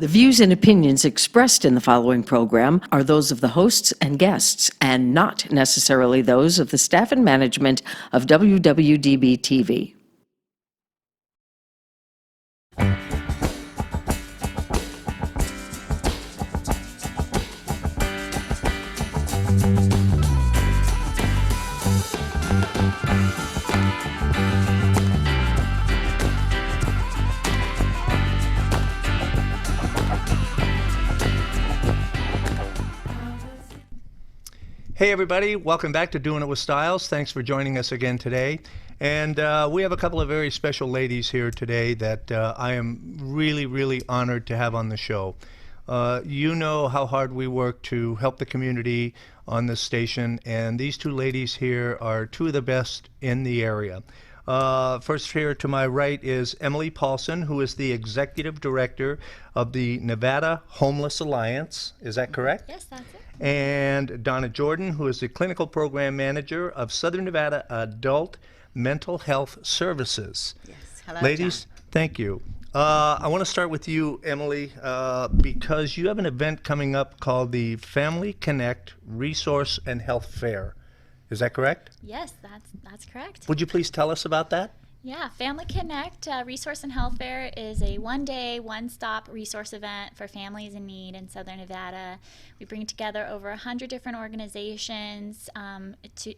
The views and opinions expressed in the following program are those of the hosts and guests, and not necessarily those of the staff and management of WWDB TV. Hey everybody, welcome back to Doing It with Stiles. Thanks for joining us again today. And we have a couple of very special ladies here today that I am really honored to have on the show. You know how hard we work to help the community on this station, and these two ladies here are two of the best in the area. First here to my right is Emily Paulson, who is the Executive Director of the Nevada Homeless Alliance. Is that correct? Yes, that's it. And Donna Jordan, who is the Clinical Program Manager of Southern Nevada Adult Mental Health Services. Yes. Hello, Ladies, John. thank you. I want to start with you, Emily, because you have an event coming up called the Family Connect Resource and Health Fair. Is that correct? Yes, that's correct. Would you please tell us about that? Yeah, Family Connect Resource and Health Fair is a one-day, one-stop resource event for families in need in Southern Nevada. We bring together over 100 different organizations to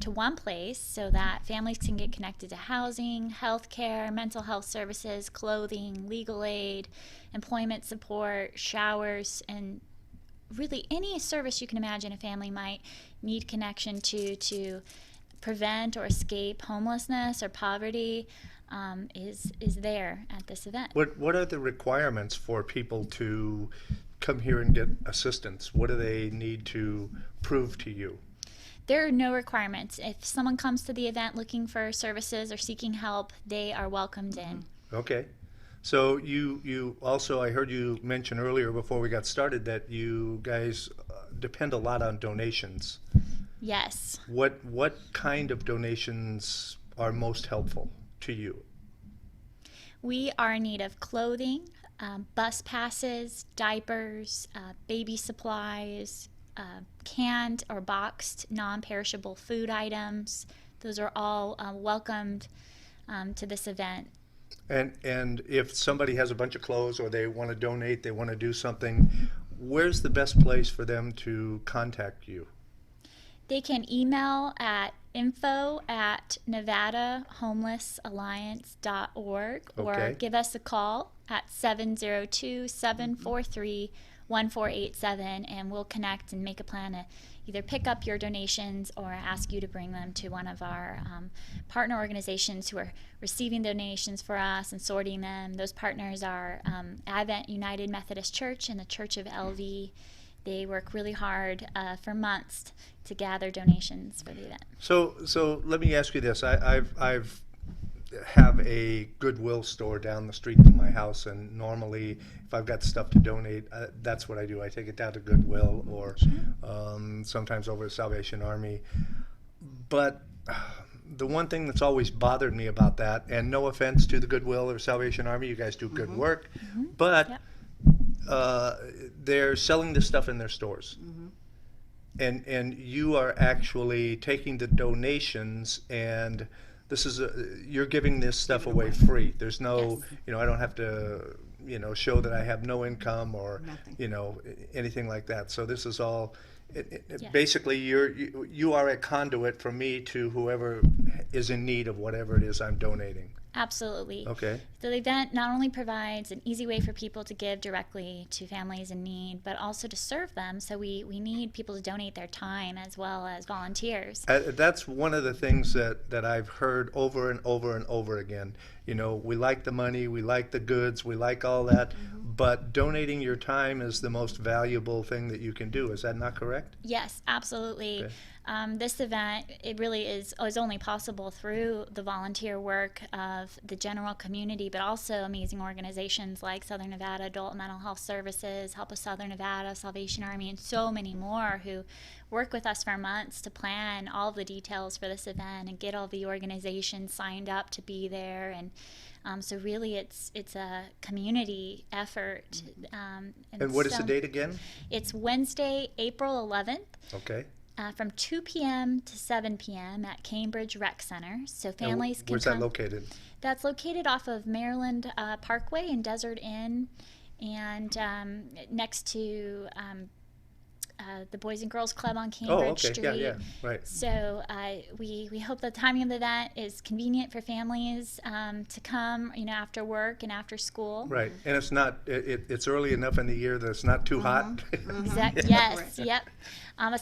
one place so that families can get connected to housing, health care, mental health services, clothing, legal aid, employment support, showers, and really any service you can imagine a family might need connection to prevent or escape homelessness or poverty is there at this event. What are the requirements for people to come here and get assistance? What do they need to prove to you? There are no requirements. If someone comes to the event looking for services or seeking help, they are welcomed in. Okay. So you also, I heard you mention earlier before we got started that you guys depend a lot on donations. Yes. What kind of donations are most helpful to you? We are in need of clothing, bus passes, diapers, baby supplies, canned or boxed non-perishable food items. Those are all welcomed to this event. And if somebody has a bunch of clothes or they want to donate, they want to do something, where's the best place for them to contact you? They can email at info@nevadahomelessalliance.org or give us a call at 702-743-1487, and we'll connect and make a plan to either pick up your donations or ask you to bring them to one of our partner organizations who are receiving donations for us and sorting them. Those partners are Advent United Methodist Church and the Church of LV. They work really hard for months to gather donations for the event. So let me ask you this. I've have a Goodwill store down the street from my house, and normally if I've got stuff to donate, that's what I do. I take it down to Goodwill or sometimes over to Salvation Army. But the one thing that's always bothered me about that, and no offense to the Goodwill or Salvation Army, you guys do good work, but they're selling this stuff in their stores. And you are actually taking the donations, and this is you're giving this stuff away free. There's no, I don't have to, show that I have no income or, anything like that. So this is all, basically you are a conduit from me to whoever is in need of whatever it is I'm donating. Absolutely. Okay. So the event not only provides an easy way for people to give directly to families in need, but also to serve them. So we need people to donate their time as well as volunteers. That's one of the things that I've heard over and over and over again. We like the money, we like the goods, we like all that, but donating your time is the most valuable thing that you can do. Is that not correct? Yes, absolutely. Okay. This event, it really is only possible through the volunteer work of the general community, but also amazing organizations like Southern Nevada Adult Mental Health Services, Help of Southern Nevada, Salvation Army, and so many more who work with us for months to plan all of the details for this event and get all the organizations signed up to be there. And So really, it's a community effort. And what is the so date again? It's Wednesday, April 11th. Okay. From 2 p.m. to 7 p.m. at Cambridge Rec Center. So families can Where's come. that located? That's located off of Maryland Parkway in Desert Inn, and next to the Boys and Girls Club on Cambridge Street. Yeah, right. So we hope the timing of the event is convenient for families to come, after work and after school. Right, and it's not, it's early enough in the year that it's not too hot. Yes, yep.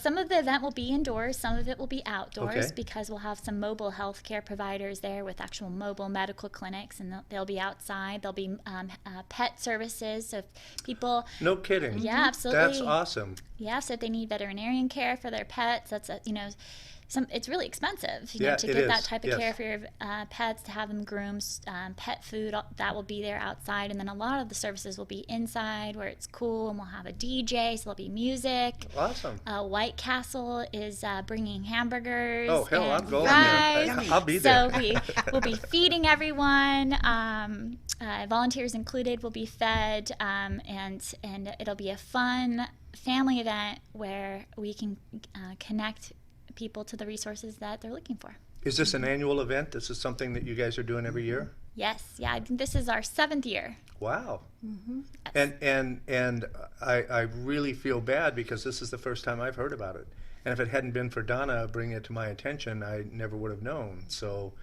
Some of the event will be indoors, some of it will be outdoors, Okay. because we'll have some mobile health care providers there with actual mobile medical clinics, and they'll be outside. There'll be pet services, so if people... No kidding. Yeah, absolutely. That's awesome. Yeah, so if they need veterinarian care for their pets, that's it's really expensive, Yeah, to it get is, that type of yes. care for your pets, to have them groomed, pet food, that will be there outside, and then a lot of the services will be inside where it's cool, and we'll have a DJ, so there'll be music. Awesome. White Castle is bringing hamburgers. Oh, hell, I'm and going fries. there. I'll be there. So we'll be feeding everyone. Volunteers included will be fed, and it'll be a fun family event where we can connect people to the resources that they're looking for. Is this an annual event? This is something that you guys are doing every year? Yes, yeah, I think this is our 7th year. Wow. Yes. And I really feel bad because this is the first time I've heard about it. And if it hadn't been for Donna bringing it to my attention, I never would have known. So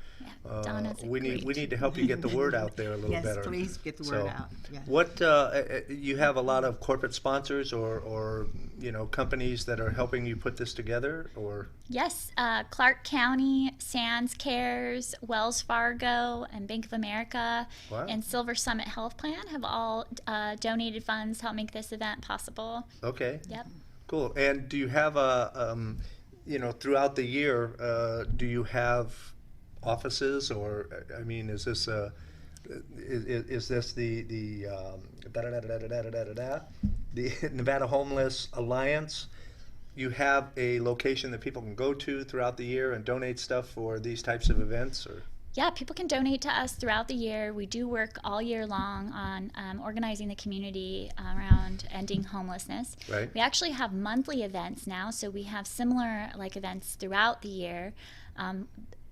Donna's we great. need to help you get the word out there a little Yes, better. please get the So, word out. Yes. What you have a lot of corporate sponsors or companies that are helping you put this together, or Yes, Clark County, Sands Cares, Wells Fargo, and Bank of America, Wow. and Silver Summit Health Plan have all donated funds to help make this event possible. okay, Yep. cool. And do you have throughout the year, do you have offices, or I mean, is this is this the Nevada Homeless Alliance? You have a location that people can go to throughout the year and donate stuff for these types of events, or? Yeah, people can donate to us throughout the year. We do work all year long on organizing the community around ending homelessness. Right. We actually have monthly events now, so we have similar events throughout the year.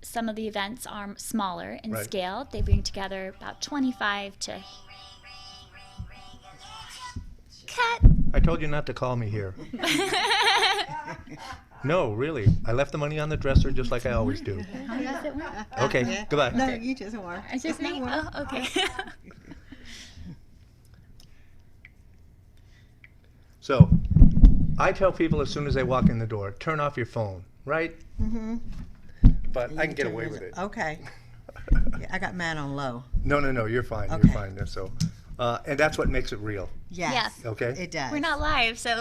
Some of the events are smaller in Right. scale. They bring together about 25 to... Cut! I told you not to call me here. No, really. I left the money on the dresser just like I always do. Okay, Yeah. goodbye. No, you just were. Is this me? Oh, okay. So, I tell people as soon as they walk in the door, turn off your phone, right? Mm-hmm. But I can get away with it. Okay. Yeah, I got mine on low. No, you're fine. Okay. You're fine. So, and that's what makes it real. Yes. Yeah. Okay. It does. We're not live, so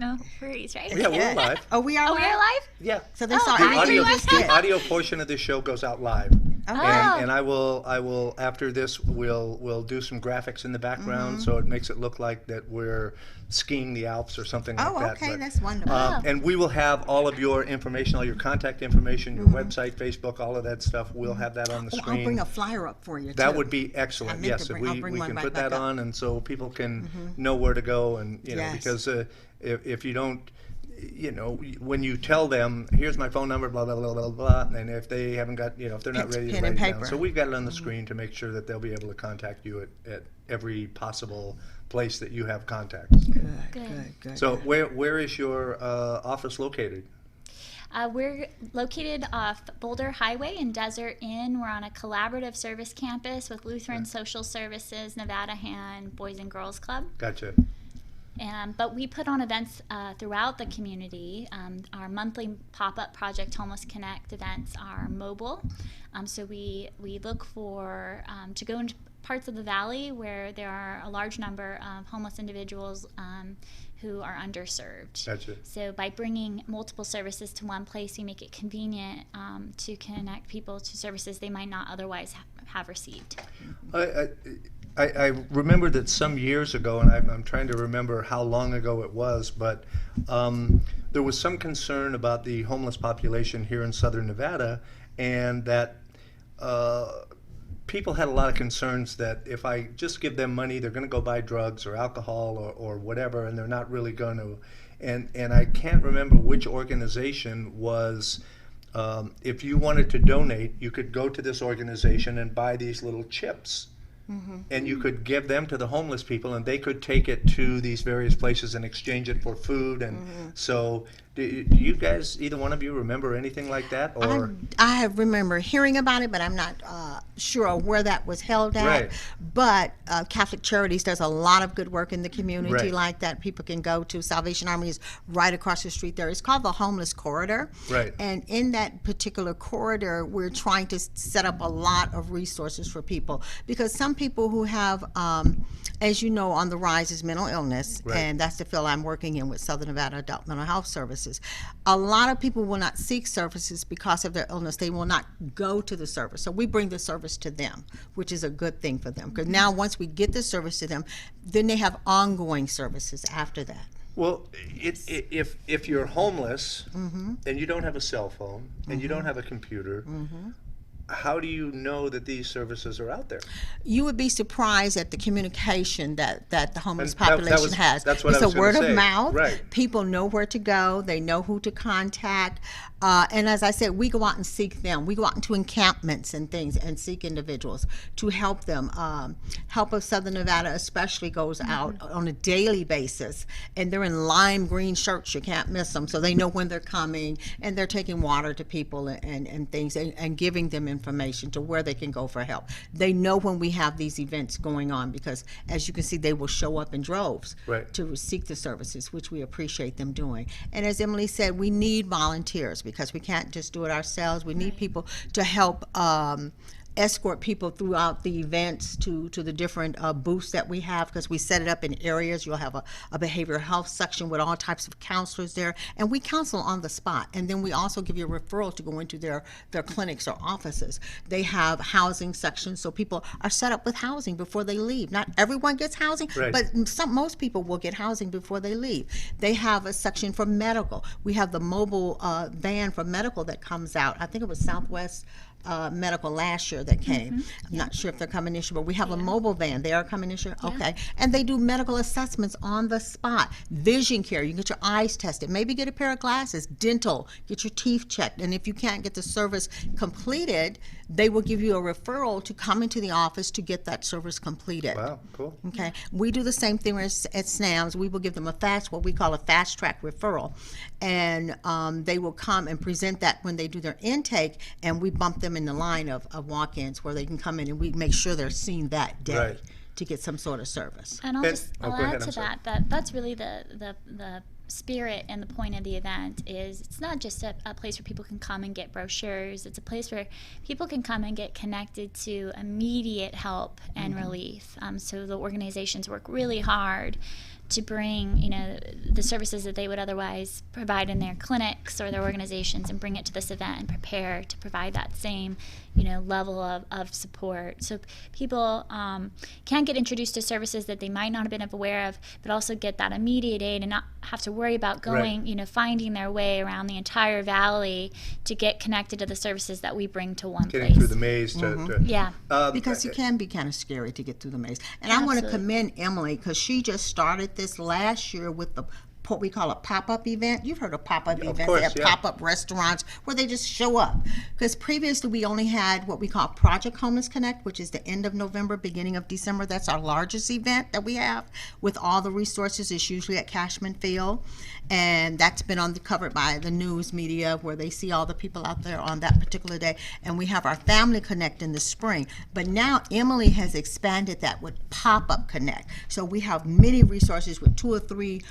no worries, right? Yeah, we're live. Oh, we are Oh, live? we're live? Yeah. So they saw The everything audio, you just the did. audio portion of this show goes out live. Okay. Oh. And I will after this we'll do some graphics in the background Mm-hmm. so it makes it look like that we're skiing the Alps or something like Oh, that. okay, But, that's wonderful. and we will have all of your information, all your contact information, your website, Facebook, all of that stuff. We'll have that on the Oh, screen. I'll bring a flyer up for you, That too. would be I excellent. meant Yes, to if I'll bring we one can right put back that up. on, and so people can know where to go, and Yes. because if you don't, when you tell them, here's my phone number, blah blah blah blah blah, and if they haven't got, if they're not It's ready to pen write and it down, paper. so we've got it on the screen to make sure that they'll be able to contact you at every possible place that you have contacts. Good. So where is your office located? We're located off Boulder Highway in Desert Inn. We're on a collaborative service campus with Lutheran Social Services, Nevada Hand, Boys and Girls Club. Gotcha. But we put on events throughout the community. Our monthly pop-up Project Homeless Connect events are mobile. So we look for to go into parts of the valley where there are a large number of homeless individuals who are underserved. Gotcha. So by bringing multiple services to one place, we make it convenient to connect people to services they might not otherwise have received. I remember that some years ago, and I'm trying to remember how long ago it was, but there was some concern about the homeless population here in southern Nevada, and that people had a lot of concerns that if I just give them money, they're going to go buy drugs or alcohol or whatever, and they're not really going to. And I can't remember which organization was, if you wanted to donate, you could go to this organization and buy these little chips. And you could give them to the homeless people, and they could take it to these various places and exchange it for food. And so, do you guys, either one of you, remember anything like that? Or I remember hearing about it, but I'm not sure where that was held at. Right. But Catholic Charities does a lot of good work in the community Right. like that. People can go to. Salvation Army is right across the street there. It's called the Homeless Corridor. Right. And in that particular corridor, we're trying to set up a lot of resources for people, because some people who have, as you know, on the rise is mental illness, Right. and that's the field I'm working in with Southern Nevada Adult Mental Health Services. A lot of people will not seek services because of their illness. They will not go to the service. So we bring the service to them, which is a good thing for them, because now once we get the service to them, then they have ongoing services after that. well, if you're homeless and you don't have a cell phone and you don't have a computer, how do you know that these services are out there? You would be surprised at the communication that the homeless And that population was- has. that's what it's I was a word gonna of say. mouth. Right. People know where to go. They know who to contact. And as I said, we go out and seek them. We go out into encampments and things and seek individuals to help them. Help of Southern Nevada especially goes out on a daily basis, and they're in lime green shirts. You can't miss them. So they know when they're coming, and they're taking water to people and things, and giving them information to where they can go for help. They know when we have these events going on, because as you can see, they will show up in droves Right. to seek the services, which we appreciate them doing. And as Emily said, we need volunteers, because we can't just do it ourselves. We need people to help escort people throughout the events to the different booths that we have, because we set it up in areas. You'll have a behavioral health section with all types of counselors there, and we counsel on the spot. And then we also give you a referral to go into their clinics or offices. They have housing sections, so people are set up with housing before they leave. Not everyone gets housing, Right. but most people will get housing before they leave. They have a section for medical. We have the mobile van for medical that comes out. I think it was Southwest Medical last year that came. I'm not sure if they're coming this year, but we have a mobile van. They are coming this year? Okay. And they do medical assessments on the spot. Vision care, you can get your eyes tested, maybe get a pair of glasses. Dental, get your teeth checked. And if you can't get the service completed, they will give you a referral to come into the office to get that service completed. Wow, cool. Okay, we do the same thing at SNAMS. We will give them what we call a fast track referral, and they will come and present that when they do their intake, and we bump them in the line of walk-ins where they can come in, and we make sure they're seen that day Right. to get some sort of service. And I'll And- just oh, I'll go ahead, add I'm to sorry. that's really the spirit and the point of the event. Is it's not just a place where people can come and get brochures. It's a place where people can come and get connected to immediate help and relief. So the organizations work really hard to bring, the services that they would otherwise provide in their clinics or their organizations, and bring it to this event and prepare to provide that same, level of support. So people can get introduced to services that they might not have been aware of, but also get that immediate aid and not have to worry about going, finding their way around the entire valley to get connected to the services that we bring to one Getting place. through the maze to Yeah. Because it can be kind of scary to get through the maze. And I want to Absolutely. commend Emily, because she just started this last year with what we call a pop-up event. You've heard of pop-up Of events. course, They have yeah. pop-up restaurants where they just show up. Because previously we only had what we call Project Homeless Connect, which is the end of November, beginning of December. That's our largest event that we have with all the resources. It's usually at Cashman Field. And that's been covered by the news media, where they see all the people out there on that particular day. And we have our Family Connect in the spring. But now Emily has expanded that with Pop-Up Connect. So we have many resources with 2 or 3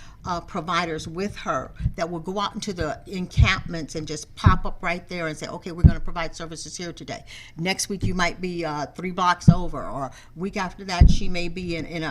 providers with her that will go out into the encampments and just pop up right there and say, okay, we're going to provide services here today. Next week you might be 3 blocks over, or week after that she may be in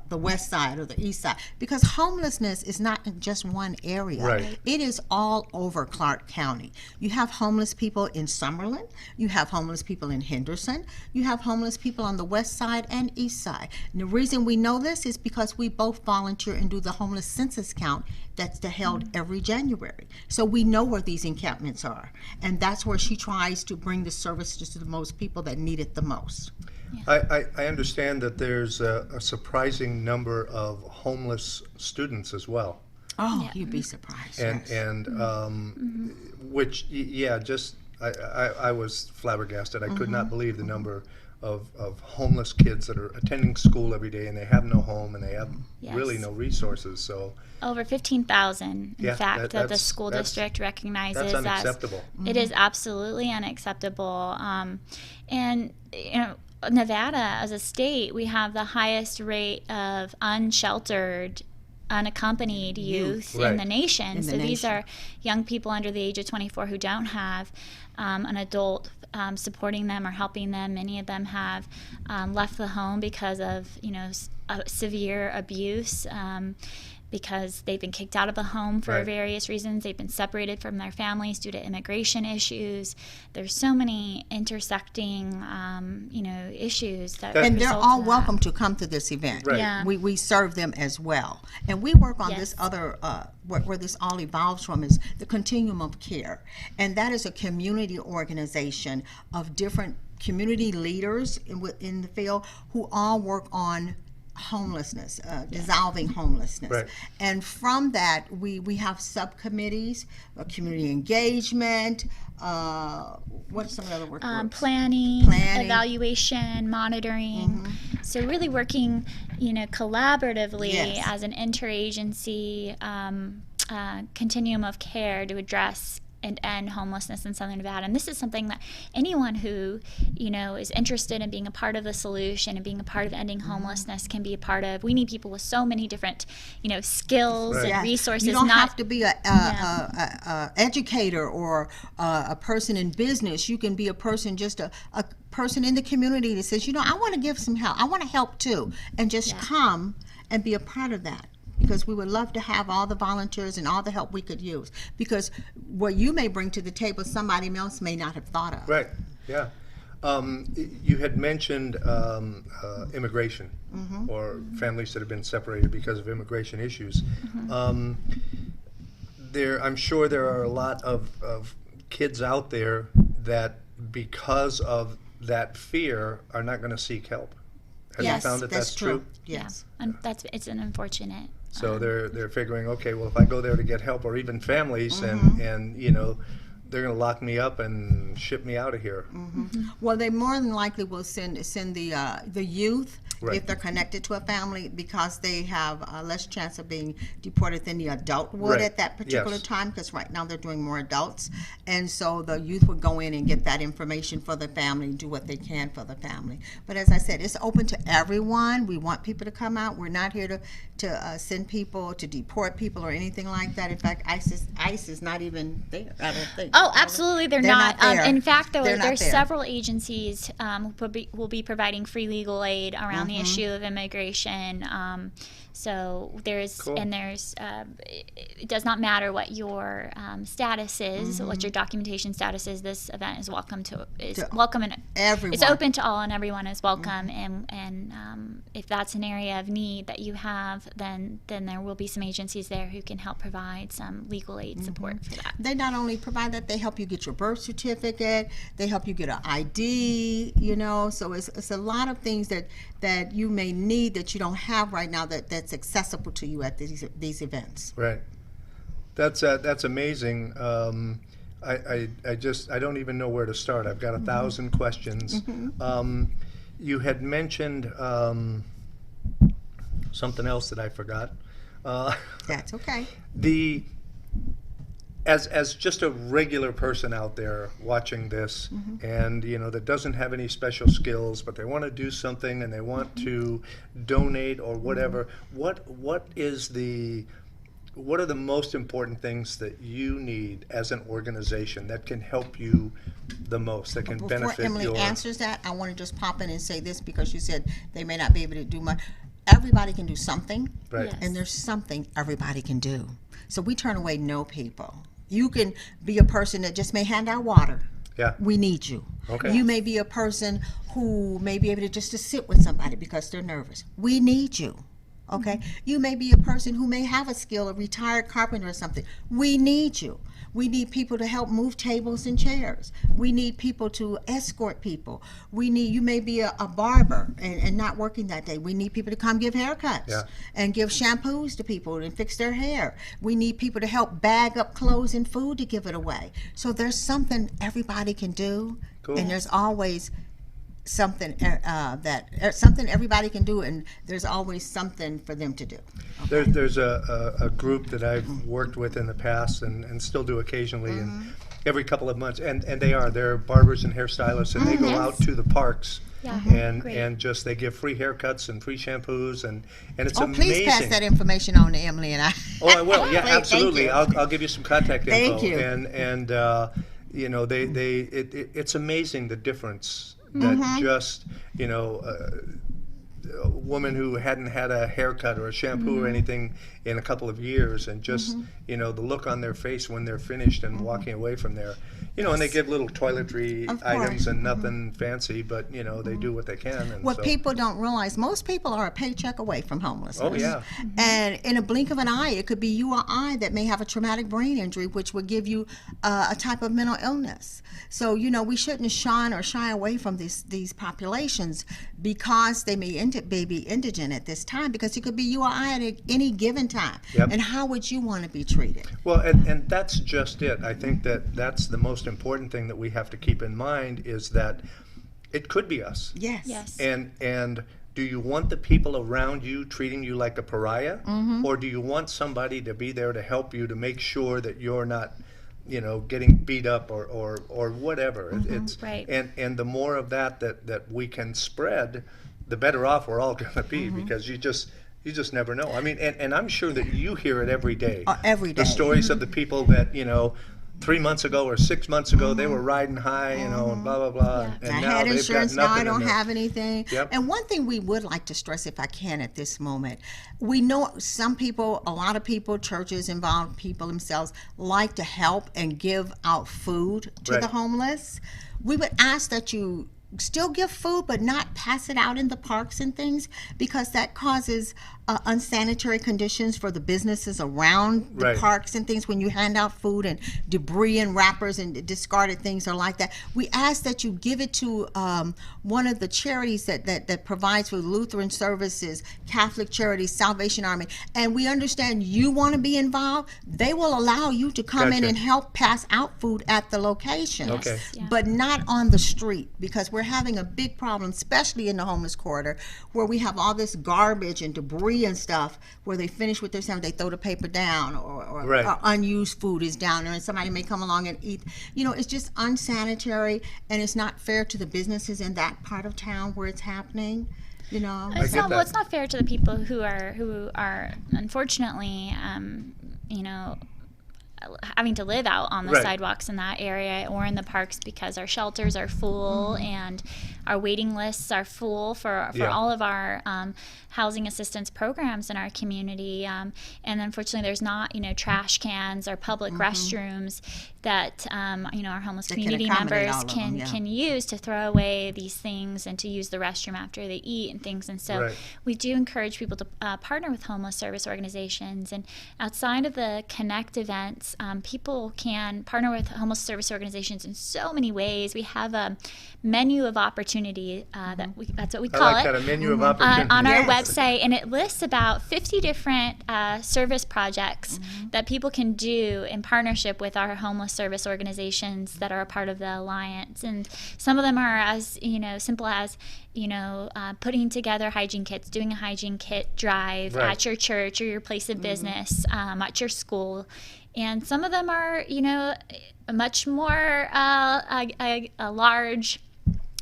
the west side or the east side. Because homelessness is not in just one area. Right. It is all over Clark County. You have homeless people in Summerlin, you have homeless people in Henderson, you have homeless people on the west side and east side. And the reason we know this is because we both volunteer and do the homeless census count out that's held every January. So we know where these encampments are, and that's where she tries to bring the services to the most people that need it the most. I understand that there's a surprising number of homeless students as well. Oh, you'd be surprised. And which, yeah, just I was flabbergasted. I could not believe the number of homeless kids that are attending school every day and they have no home and they have really no resources. So over 15,000, in fact, that the that's- school that's- district recognizes that's as unacceptable. it is absolutely unacceptable. And you know, Nevada as a state, we have the highest rate of unsheltered, unaccompanied youth in the nation. In the So these nation. are young people under the age of 24 who don't have an adult supporting them or helping them. Many of them have left the home because of severe abuse. Because they've been kicked out of the home for various reasons. They've been separated from their families due to immigration issues. There's so many intersecting, issues that And they're result all in that. welcome to come to this event. Right. Yeah. We serve them as well. And we work on Yes. this other, where this all evolves from is the continuum of care. And that is a community organization of different community leaders in the field who all work on homelessness, dissolving homelessness. Right. And from that, we have subcommittees, community engagement, what are some of the other work groups? Planning, Planning. evaluation, monitoring. So really working, collaboratively Yes. as an interagency continuum of care to address and end homelessness in Southern Nevada. And this is something that anyone who, is interested in being a part of the solution and being a part of ending homelessness can be a part of. We need people with so many different, skills Right. and Yes. resources. You don't not have to be a educator or a person in business. You can be a person, just a person in the community that says, I want to give some help. I want to help too, and just come and be a part of that. Because we would love to have all the volunteers and all the help we could use. Because what you may bring to the table, somebody else may not have thought of. Right, yeah. You had mentioned immigration or families that have been separated because of immigration issues. I'm sure there are a lot of kids out there that, because of that fear, are not going to seek help. Have you found that that's true? Yes. Yeah, and it's an unfortunate. So they're figuring, okay, well, if I go there to get help, or even families, and they're going to lock me up and ship me out of here. Well, they more than likely will send the youth Right. if they're connected to a family, because they have less chance of being deported than the adult would Right. at that particular Yes. time, because right now they're doing more adults. And so the youth would go in and get that information for the family and do what they can for the family. But as I said, it's open to everyone. We want people to come out. We're not here to send people, to deport people or anything like that. In fact, ICE is not even there, I don't think. Oh, absolutely, they're not. there. In fact, They're not there's there. several agencies will be providing free legal aid around the issue of immigration. So there's Cool. and there's it does not matter what your status is, what your documentation status is. This event is welcome and Everyone. it's open to all, and everyone is welcome. And if that's an area of need that you have, then there will be some agencies there who can help provide some legal aid support for that. They not only provide that, they help you get your birth certificate, they help you get an ID, so it's a lot of things that you may need that you don't have right now that's accessible to you at these events. Right. That's amazing. I don't even know where to start. I've got 1,000 questions. You had mentioned something else that I forgot. That's okay. As just a regular person out there watching this, and that doesn't have any special skills, but they want to do something and they want to donate or whatever, what are the most important things that you need as an organization that can help you the most, that can Before benefit Emily your... answers that, I want to just pop in and say this, because you said they may not be able to do much. Everybody can do something, Right. Yes. and there's something everybody can do. So we turn away no people. You can be a person that just may hand out water. Yeah. We need you. Okay. You may be a person who may be able to just to sit with somebody because they're nervous. We need you. Okay, you may be a person who may have a skill, a retired carpenter or something. We need you. We need people to help move tables and chairs. We need people to escort people. You may be a barber and not working that day. We need people to come give haircuts and give shampoos to people and fix their hair. We need people to help bag up clothes and food to give it away. So there's something everybody can do, and there's always something something everybody can do, and there's always something for them to do. Okay? There's a group that I've worked with in the past and still do occasionally, and every couple of months, and they're barbers and hairstylists, and they go out to the parks. And just they give free haircuts and free shampoos, and it's amazing. Please pass that information on to Emily and I. Oh, I will. Yeah, Please, absolutely. thank you. I'll give you some contact info. Thank you. And you know, it's amazing the difference that just, you know, a woman who hadn't had a haircut or a shampoo or anything in a couple of years, and just, you know, the look on their face when they're finished and walking away from there. You know, and they give little toiletry items and nothing fancy, but, you know, they do what they can. And What so, people don't realize, most people are a paycheck away from homelessness. Oh, yeah. And in a blink of an eye, it could be you or I that may have a traumatic brain injury, which would give you a type of mental illness. So, you know, we shouldn't shun or shy away from these populations because they may be indigent at this time, because it could be you or I at any given time. And how would you want to be treated? Well, and that's just it. I think that's the most important thing that we have to keep in mind, is that it could be us. Yes. And do you want the people around you treating you like a pariah, or do you want somebody to be there to help you, to make sure that you're not, you know, getting beat up or whatever? It's and the more of that we can spread, the better off we're all going to be, because you just never know. I mean, and I'm sure that you hear it every day. Every day. The stories of the people that, you know, 3 months ago or 6 months ago, they were riding high, you know, and blah, blah, blah. And I now had they've insurance, got now nothing I don't in there. have anything. And one thing we would like to stress, if I can at this moment, we know some people, a lot of people, churches, involved people themselves, like to help and give out food to the homeless. We would ask that you still give food, but not pass it out in the parks and things, because that causes unsanitary conditions for the businesses around the parks and things. When you hand out food and debris and wrappers and discarded things are like that, we ask that you give it to one of the charities that provides with Lutheran services, Catholic Charities, Salvation Army. And we understand you want to be involved. They will allow you to come in and help pass out food at the location, but not on the street, because we're having a big problem, especially in the homeless corridor, where we have all this garbage and debris and stuff, where they finish with their sandwich, they throw the paper down, or unused food is down there, and somebody may come along and eat. You know, it's just unsanitary, and it's not fair to the businesses in that part of town where it's happening. You know, it's not fair to the people who are unfortunately, you know, having to live out on the sidewalks in that area or in the parks, because our shelters are full and our waiting lists are full for all of our housing assistance programs in our community. And unfortunately, there's not, you know, trash cans or public restrooms that, you know, our homeless community members can use to throw away these things and to use the restroom after they eat and things. And so we do encourage people to partner with homeless service organizations. And outside of the Connect events, people can partner with homeless service organizations in so many ways. We have a menu of opportunity, that's what we call it. That, a menu of opportunity. On our website, and it lists about 50 different service projects that people can do in partnership with our homeless service organizations that are a part of the Alliance. And some of them are as, you know, simple as, you know, putting together hygiene kits, doing a hygiene kit drive at your church or your place of business, at your school. And some of them are, you know, much more large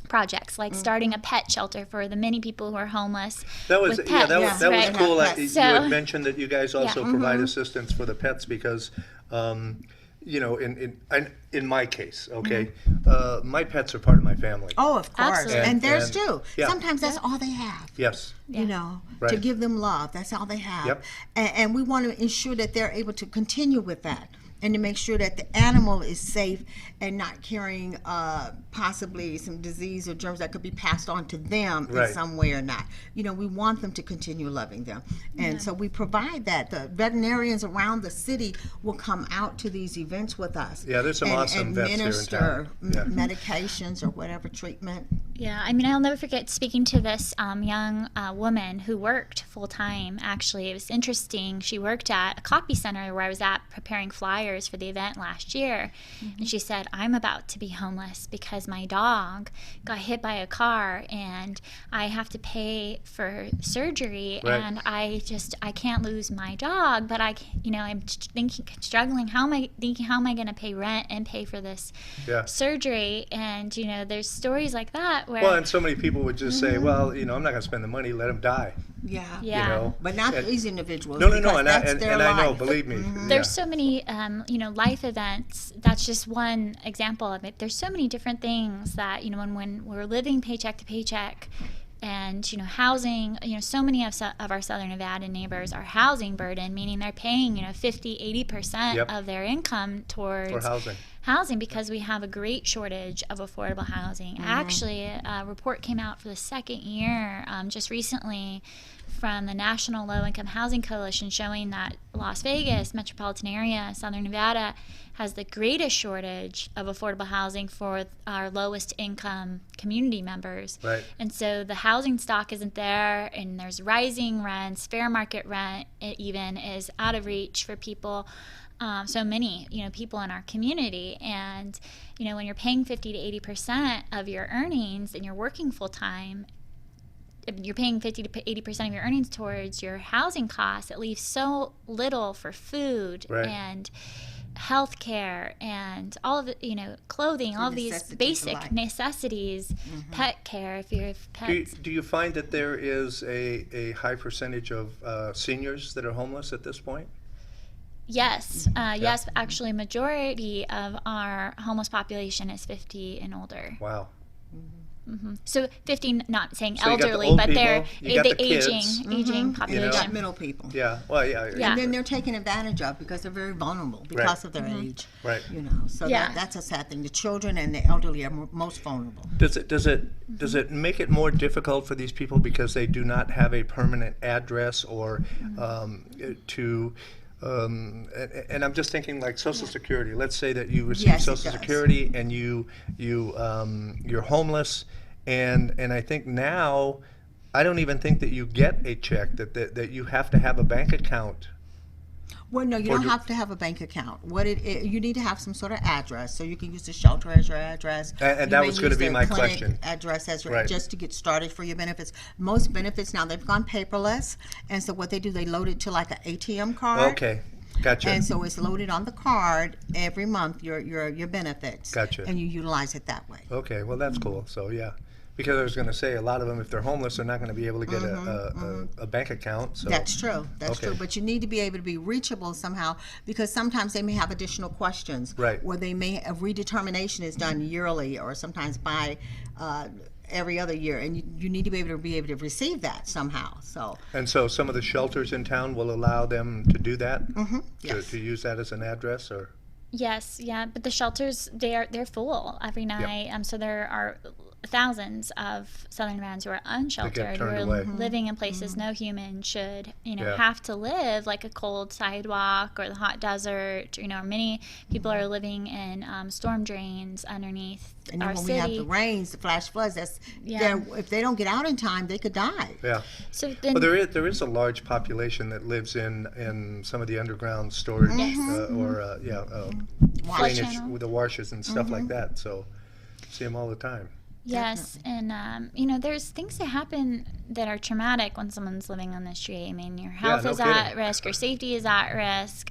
projects, like starting a pet shelter for the many people who are homeless. That was with pets, that was cool. So, you had mentioned that you guys also provide assistance for the pets, because you know, in my case, my pets are part of my family. Oh, of course. Absolutely. And theirs too. Sometimes that's all they have. Yes. You know, to give them love. That's all they have. And we want to ensure that they're able to continue with that. and to make sure that the animal is safe and not carrying possibly some disease or germs that could be passed on to them Right. in some way or not. You know, we want them to continue loving them. And so we provide that. The veterinarians around the city will come out to these events with us. Yeah, there's some awesome vets here in administer town. Yeah. medications or whatever treatment. Yeah, I mean, I'll never forget speaking to this young woman who worked full time. Actually, it was interesting. She worked at a copy center where I was at preparing flyers for the event last year. And she said, I'm about to be homeless because my dog got hit by a car and I have to pay for surgery. Right. And I can't lose my dog, but I'm struggling. How am I going to pay rent and pay for this Yeah. surgery? And, there's stories like that where. Well, and so many people would just say, well, I'm not going to spend the money, let them die. Yeah. Yeah. You know? But not And- these individuals. No, because and that's their I know, life. believe me. There's so many, life events. That's just one example of it. There's so many different things that, when we're living paycheck to paycheck and, housing, so many of our Southern Nevada neighbors are housing burden, meaning they're paying, 50, 80% Yep. of their income towards For housing. because we have a great shortage of affordable housing. Actually, a report came out for the second year just recently from the National Low Income Housing Coalition showing that Las Vegas, metropolitan area, Southern Nevada, has the greatest shortage of affordable housing for our lowest income community members. Right. And so the housing stock isn't there, and there's rising rents, fair market rent even is out of reach for people. So many, people in our community. And, when you're paying 50 to 80% of your earnings and you're working full time, you're paying 50 to 80% of your earnings towards your housing costs. It leaves so little for food Right. and health care and all of the, clothing, all of these necessities of basic life. necessities, pet care if you have pets. Do you find that there is a high percentage of seniors that are homeless at this point? Yes, yes. Actually, majority of our homeless population is 50 and older. Wow. So 50, not saying So you got the elderly, old but they're people, you got the the kids. aging And population. you got middle people. Yeah. Well, yeah. Yeah. And then they're taken advantage of because they're very vulnerable because of their age. Right. So Yeah. that's a sad thing. The children and the elderly are most vulnerable. Does it make it more difficult for these people because they do not have a permanent address or and I'm just thinking like Social Security. Let's say that you receive Yes, it Social does. Security and you're homeless, and I think now I don't even think that you get a check that you have to have a bank account. Well, no, you Or don't do- have to have a bank account. You need to have some sort of address, so you can use the shelter as your address. And You that may was gonna use be the my clinic question. Address as your, Right. just to get started for your benefits. Most benefits now they've gone paperless, and so what they do, they load it to like an ATM card. Okay, gotcha. And so it's loaded on the card every month. Your benefits. Gotcha. And you utilize it that way. Okay, well that's cool. So yeah, because I was going to say a lot of them, if they're homeless, they're not going to be able to get a bank account. So That's true. That's Okay. true. But you need to be able to be reachable somehow because sometimes they may have additional questions. Right. Or they may a redetermination is done yearly or sometimes by every other year, and you need to be able to receive that somehow. So And so some of the shelters in town will allow them to do that, yes. to use that as an address, or Yes, yeah, but the shelters they're full every night. So there are thousands of Southern Nevadans who are unsheltered, who turned are away. living in places no human should, Yeah. have to live, like a cold sidewalk or the hot desert. Many people are living in storm drains underneath and our then when city. we have the rains, the flash floods, if they don't get out in time, they could die. yeah. So then, Well, there is a large population that lives in some of the underground storage Wash drainage channel. with the washes and stuff like that. So see them all the time. yes, and there's things that happen that are traumatic when someone's living on the street. I mean, your health no is at kidding. risk, your safety is at risk.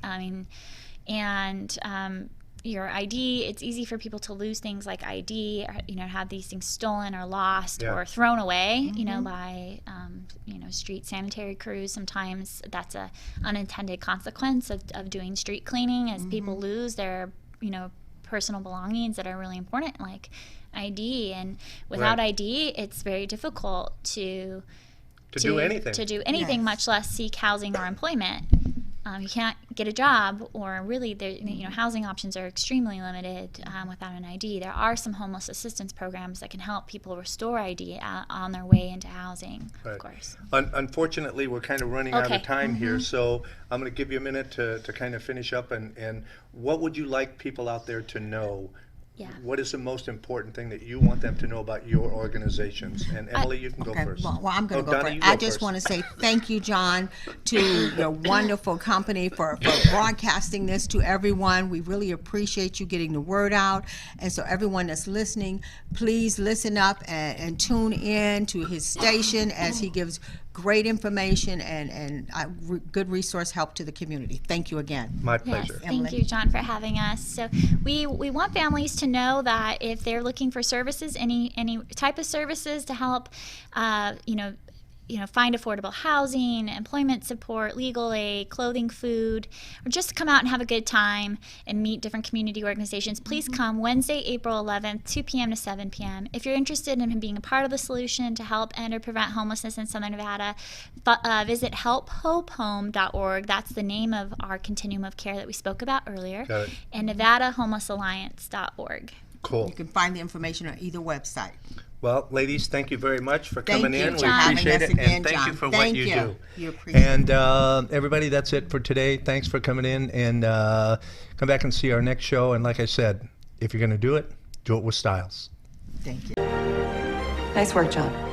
Your ID, it's easy for people to lose things like ID, or, have these things stolen or lost Yeah. or thrown away, by, street sanitary crews. Sometimes that's a unintended consequence of doing street cleaning as people lose their, personal belongings that are really important, like ID. And without Right. ID, it's very difficult to Do anything. To do anything, Yes. much less seek housing or employment. you can't get a job, or really, housing options are extremely limited without an ID. There are some homeless assistance programs that can help people restore ID on their way into housing, Right. of course. Unfortunately, we're kind of running out Okay. of time here, so I'm going to give you a minute to kind of finish up. And what would you like people out there to know? Yeah. What is the most important thing that you want them to know about your organizations? And Emily, you can go Okay, first. well, I'm going to go Donna, first. you I go just first. want to say thank you, John, to your wonderful company for broadcasting this to everyone. We really appreciate you getting the word out. And so everyone that's listening, please listen up and tune in to his station as he gives great information and good resource help to the community. Thank you again. My Yes, pleasure. thank Emily. you, John, for having us. So we want families to know that if they're looking for services, any type of services to help, find affordable housing, employment support, legal aid, clothing, food, or just come out and have a good time and meet different community organizations, please come Wednesday, April 11th, 2 p.m. to 7 p.m. If you're interested in being a part of the solution to help end or prevent homelessness in Southern Nevada, visit helphopehome.org. That's the name of our continuum of care that we spoke about earlier. Got it. And NevadaHomelessalliance.org. Cool. You can find the information on either website. Well, ladies, thank you very much for Thank coming you in. for We having appreciate us it. again, And thank you John. for what Thank you you. do. You appreciate it. And everybody, that's it for today. Thanks for coming in. And come back and see our next show. And like I said, if you're going to do it with Stiles. Thank you. Nice work, John.